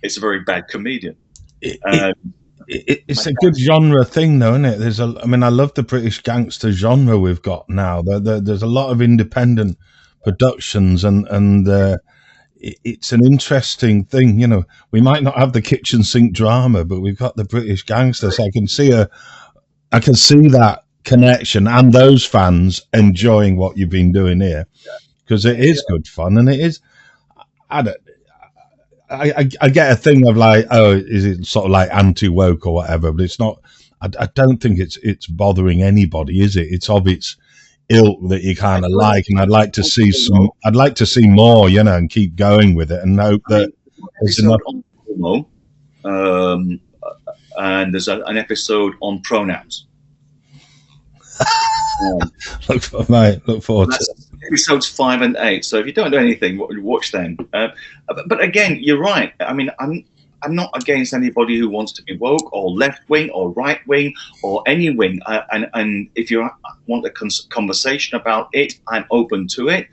B: It's a very bad comedian.
A: It's a good genre thing, though, isn't it? I mean, I love the British gangster genre we've got now. There's a lot of independent productions, and it's an interesting thing. You know, we might not have the kitchen sink drama, but we've got the British gangster. So I can see that connection and those fans enjoying what you've been doing here, because it is good fun, and it is. I get a thing of like, oh, is it sort of like anti-woke or whatever? But it's not. I don't think it's bothering anybody, is it? It's of its ilk that you kind of like, and I'd like to see more, you know, and keep going with it, and hope that there's enough.
B: And there's an episode on pronouns.
A: Look forward to it.
B: Episodes 5 and 8. So if you don't do anything, watch them. But again, you're right. I mean, I'm not against anybody who wants to be woke or left wing or right wing or any wing. And if you want a conversation about it, I'm open to it.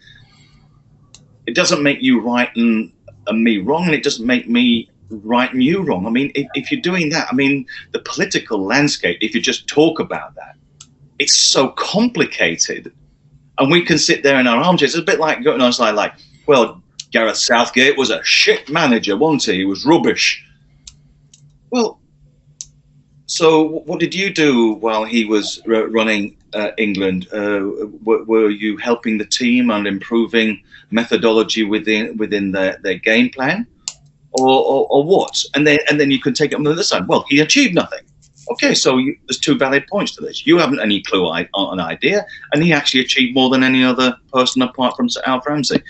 B: It doesn't make you right and me wrong, and it doesn't make me right and you wrong. I mean, if you're doing that, I mean, the political landscape, if you just talk about that, it's so complicated. And we can sit there in our armchairs. It's a bit like going on like, well, Gareth Southgate was a shit manager, wasn't he? He was rubbish. Well, so what did you do while he was running England? Were you helping the team and improving methodology within their game plan, or what? And then you can take it on the other side. Well, he achieved nothing. Okay, so there's two valid points to this. You haven't any clue on an idea, and he actually achieved more than any other person apart from Sir Alf Ramsey.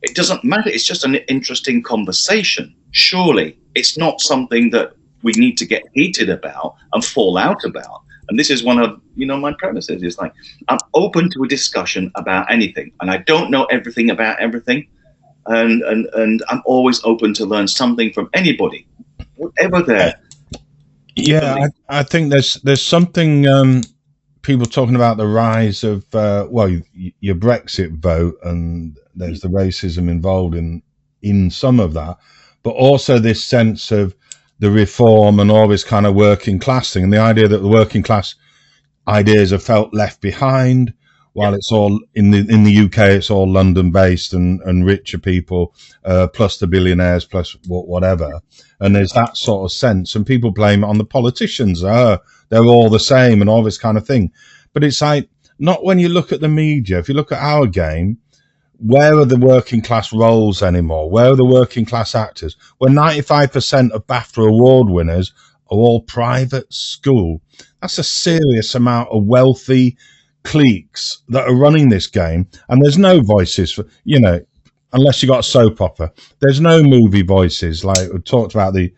B: It doesn't matter. It's just an interesting conversation. Surely it's not something that we need to get heated about and fall out about. And this is one of, you know, my premises. It's like, I'm open to a discussion about anything, and I don't know everything about everything. And I'm always open to learn something from anybody, whatever they're.
A: Yeah, I think there's something, people talking about the rise of your Brexit vote, and there's the racism involved in some of that, but also this sense of the reform and all this kind of working class thing, and the idea that the working class ideas are felt left behind, while it's all in the UK, it's all London based and richer people, plus the billionaires, plus whatever. And there's that sort of sense, and people blame it on the politicians. They're all the same and all this kind of thing. But it's like, not when you look at the media. If you look at our game, where are the working class roles anymore? Where are the working class actors? When 95% of BAFTA award winners are all private school. That's a serious amount of wealthy cliques that are running this game, and there's no voices for, you know, unless you got a soap opera, there's no movie voices. Like we talked about the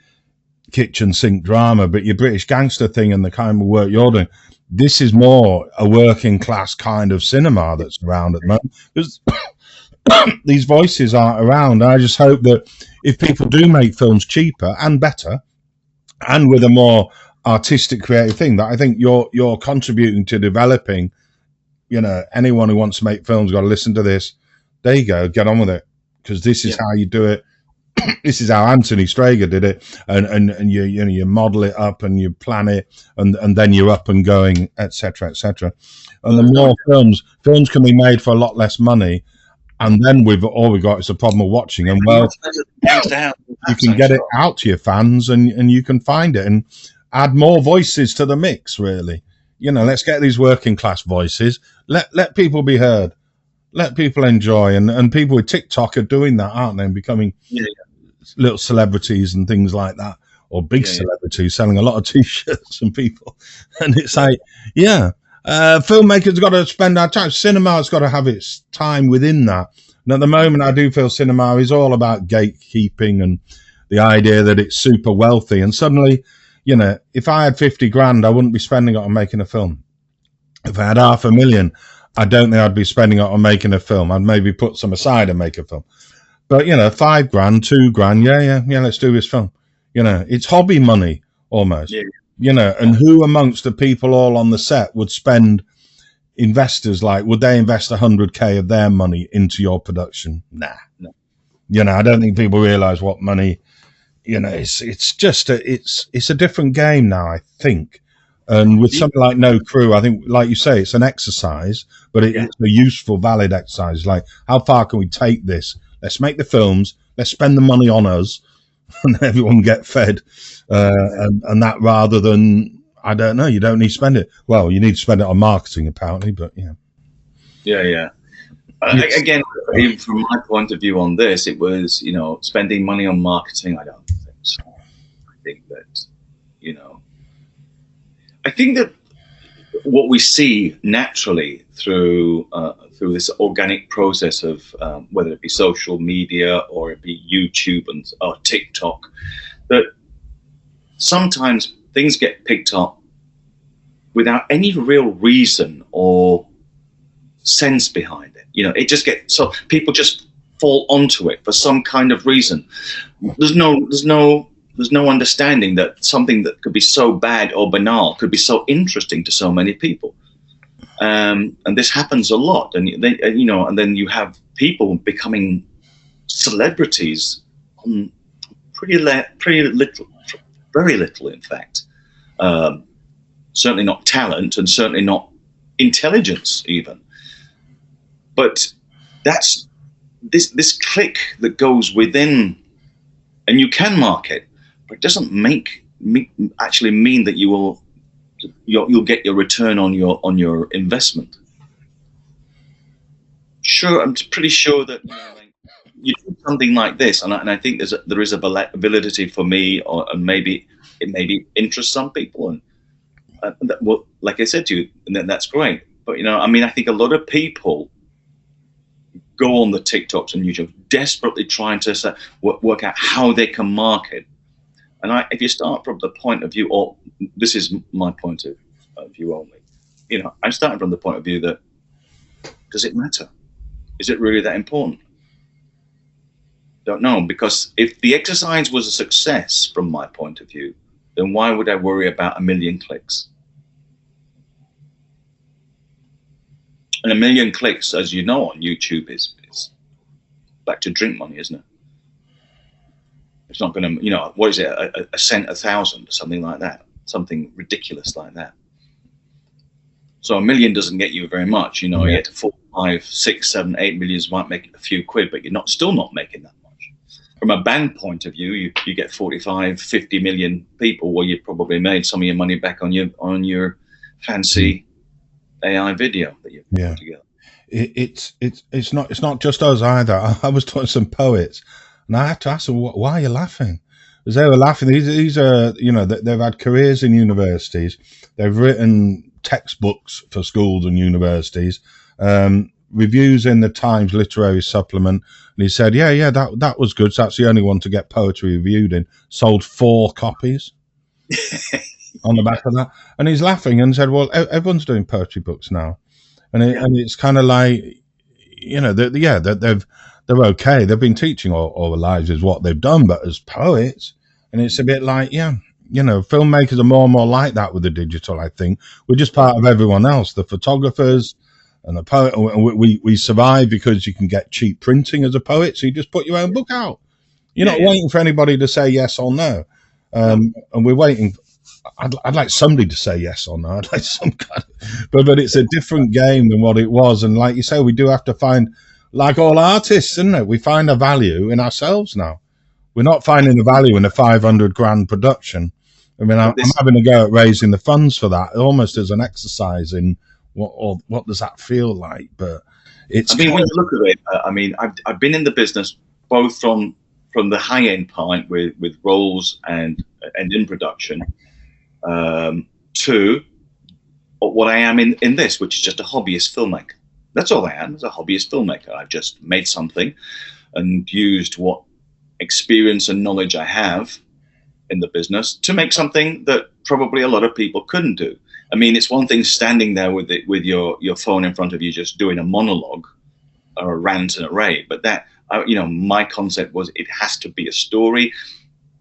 A: kitchen sink drama, but your British gangster thing and the kind of work you're doing, this is more a working class kind of cinema that's around at the moment, because these voices aren't around. I just hope that if people do make films cheaper and better and with a more artistic creative thing, that I think you're contributing to developing. You know, anyone who wants to make films got to listen to this. there you go, get on with it, because this is how you do it. This is how Anthony Straeger did it, and you model it up and you plan it, and then you're up and going, etc., etc. And the more films can be made for a lot less money, and then all we've got is a problem of watching them. Well, you can get it out to your fans, and you can find it and add more voices to the mix. Really, let's get these working class voices. Let people be heard. Let people enjoy, and people with TikTok are doing that, aren't they? And becoming little celebrities and things like that, or big celebrities selling a lot of T-shirts and people. And it's like, filmmakers got to spend our time. Cinema's got to have its time within that. And at the moment, I do feel cinema is all about gatekeeping and the idea that it's super wealthy. And suddenly, if I had 50 grand, I wouldn't be spending it on making a film. If I had $500,000, I don't think I'd be spending it on making a film. I'd maybe put some aside and make a film. But, $5 grand, $2 grand, yeah, let's do this film. It's hobby money almost, and who amongst the people all on the set would spend, investors, would they invest 100K of their money into your production? Nah. No. I don't think people realize what money, it's just, it's a different game now, I think. And with something like No Crew, I think, like you say, it's an exercise, but it's a useful, valid exercise. Like, how far can we take this? Let's make the films. Let's spend the money on us, and everyone get fed. And that, rather than, I don't know, you don't need to spend it. Well, you need to spend it on marketing, apparently. But
B: yeah. Again, even from my point of view on this, it was spending money on marketing. I don't think so. I think that I think that what we see naturally through this organic process of whether it be social media or it be YouTube or TikTok, that sometimes things get picked up without any real reason or sense behind it. It just gets, so people just fall onto it for some kind of reason. There's no understanding that something that could be so bad or banal could be so interesting to so many people. And this happens a lot. And and then you have people becoming celebrities on pretty little, very little, in fact. Certainly not talent, and certainly not intelligence even. But that's this clique that goes within, and you can market, but it doesn't actually mean that you'll get your return on your investment. Sure, I'm pretty sure that you do something like this, and I think there is a validity for me, and maybe it interests some people, and like I said to you, and that's great. But I think a lot of people go on the TikToks and YouTube desperately trying to work out how they can market. And if you start from the point of view, or this is my point of view only, I'm starting from the point of view that, does it matter? Is it really that important? Don't know, because if the exercise was a success from my point of view, then why would I worry about 1 million clicks? And 1 million clicks, as you know, on YouTube is back to drink money, isn't it? It's not going to, what is it, a cent 1,000, something like that, something ridiculous like that. So 1 million doesn't get you very much, you get to 4, 5, 6, 7, 8 millions might make a few quid, but you're still not making that much. From a band point of view, you get 45, 50 million people, well, you've probably made some of your money back on your fancy AI video that you put together.
A: It's not just us either. I was talking to some poets, and I had to ask them, why are you laughing? Because they were laughing. These are, they've had careers in universities. They've written textbooks for schools and universities, reviews in the Times Literary Supplement. And he said, that was good. So that's the only one to get poetry reviewed in. Sold 4 copies on the back of that. And he's laughing and said, well, everyone's doing poetry books now. And it's kind of like, they're okay. They've been teaching all their lives is what they've done, but as poets, and it's a bit like, filmmakers are more and more like that with the digital, I think. We're just part of everyone else. The photographers, And the poet, we survive because you can get cheap printing as a poet. So you just put your own book out. You're not waiting for anybody to say yes or no. And we're waiting. I'd like somebody to say yes or no. I'd like some kind of, but it's a different game than what it was. And like you say, we do have to find, like all artists, isn't it? We find a value in ourselves now. We're not finding the value in a 500 grand production. I mean, I'm having a go at raising the funds for that, almost as an exercise in what does that feel like? But it's.
B: I mean, when you look at it, I mean, I've been in the business both from the high end part with roles and in production, to what I am in this, which is just a hobbyist filmmaker. That's all I am, is a hobbyist filmmaker. I've just made something and used what experience and knowledge I have in the business to make something that probably a lot of people couldn't do. I mean, it's one thing standing there with your phone in front of you, just doing a monologue or a rant and a rave, but that, my concept was it has to be a story,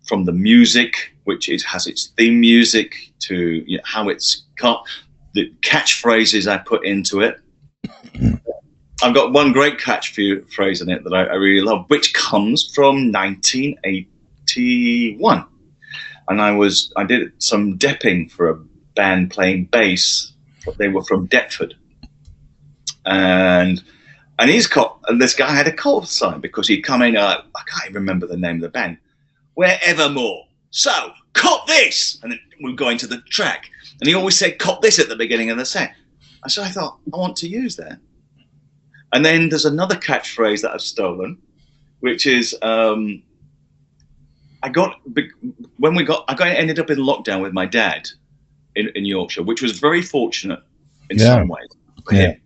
B: from the music, which has its theme music, to how it's cut, the catchphrases I put into it. I've got one great catchphrase in it that I really love, which comes from 1981. And I did some depping for a band playing bass. They were from Deptford. And this guy had a call sign because he'd come in, I can't even remember the name of the band, "We're Evermore. So, cop this!" And then we'd go into the track. And he always said, "Cop this" at the beginning of the set. And so I thought, I want to use that. And then there's another catchphrase that I've stolen, which is, I ended up in lockdown with my dad in Yorkshire, which was very fortunate in some ways for him.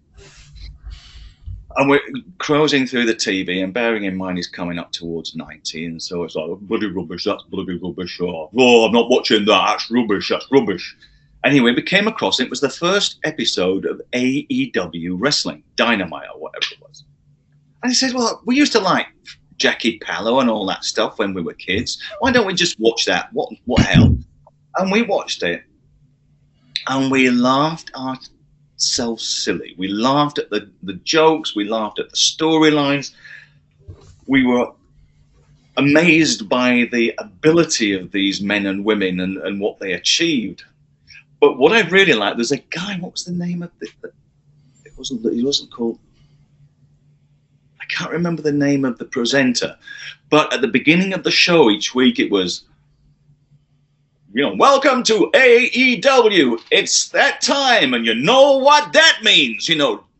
B: And we're cruising through the TV, and bearing in mind he's coming up towards 90, and so it's like, bloody rubbish, that's bloody rubbish. Oh, I'm not watching that, that's rubbish. Anyway, we came across it. It was the first episode of AEW Wrestling, Dynamite or whatever it was. And he said, well, we used to like Jackie Pallo and all that stuff when we were kids. Why don't we just watch that? What hell? And we watched it, and we laughed ourselves silly. We laughed at the jokes. We laughed at the storylines. We were amazed by the ability of these men and women and what they achieved. But what I really liked, there's a guy, what was the name of it? He wasn't called, I can't remember the name of the presenter, but at the beginning of the show each week it was, welcome to AEW, it's that time, and you know what that means,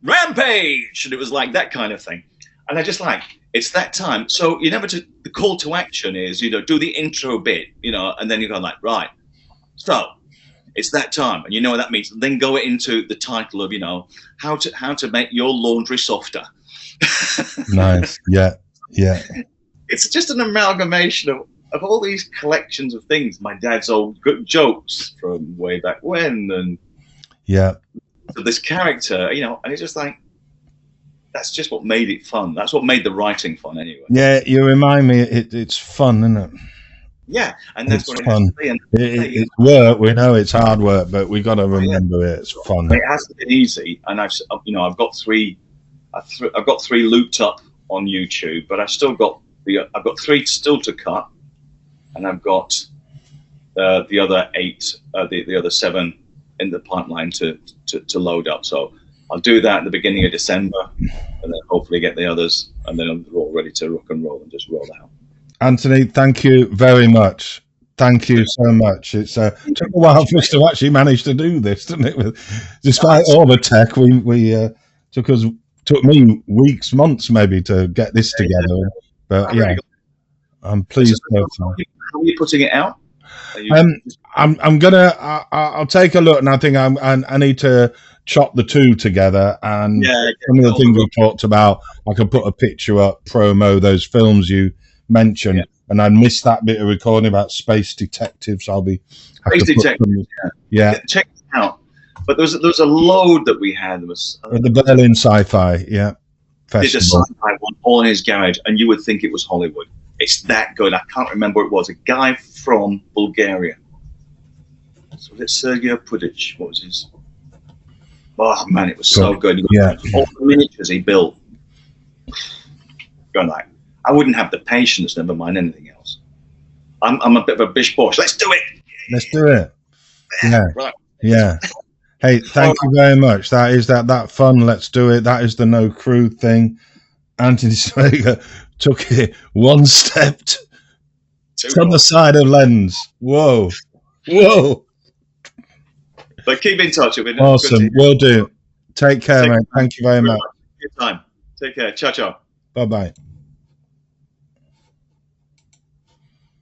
B: Rampage, and it was like that kind of thing. And I just like, it's that time. So the call to action is, do the intro bit, and then you go like, right, so it's that time, and you know what that means. Then go into the title of, how to make your laundry softer.
A: Nice. Yeah.
B: It's just an amalgamation of all these collections of things. My dad's old good jokes from way back when, and so this character, and it's just like, that's just what made it fun. That's what made the writing fun, anyway.
A: Yeah, you remind me, it's fun, isn't it?
B: Yeah, and that's
A: it's
B: what
A: fun.
B: It has to be.
A: It's work. We know it's hard work, but we got to remember it's fun.
B: It has to be easy, and I've got three looped up on YouTube, but I've got 3 still to cut, and I've got the other 8, the other 7 in the pipeline to load up. So I'll do that at the beginning of December, and then hopefully get the others, and then they're all ready to rock and roll and just roll out.
A: Anthony, thank you very much. Thank you so much. It took a while for us to actually manage to do this, didn't it? Despite all the tech, took me weeks, months maybe to get this together. But I'm pleased.
B: How are you putting it out?
A: I'll take a look, and I think I need to chop the 2 together. And some of the things we talked about, I can put a picture up, promo those films you mentioned, and I missed that bit of recording about Space Detectives. I'll be
B: Space Detectives. Check it out. But there was a load that we had. There was
A: the Berlin Sci-Fi, festival.
B: There's a sci-fi one all in his garage, and you would think it was Hollywood. It's that good. I can't remember what it was. A guy from Bulgaria. So was it Sergei Pudic? What was his? Oh man, it was so good.
A: Yeah.
B: All the miniatures he built. Going like, I wouldn't have the patience, never mind anything else. I'm a bit of a bish bosh. Let's do it.
A: Let's do it. Yeah.
B: Right.
A: Yeah. Hey, thank you very much. That is that fun. Let's do it. That is the no crew thing. Anthony Straeger took it one step to the side of lens. Whoa. Whoa.
B: But keep in touch with me.
A: Awesome. Will do. Take care, mate. Thank you very much.
B: Good time. Take care. Ciao, ciao.
A: Bye-bye.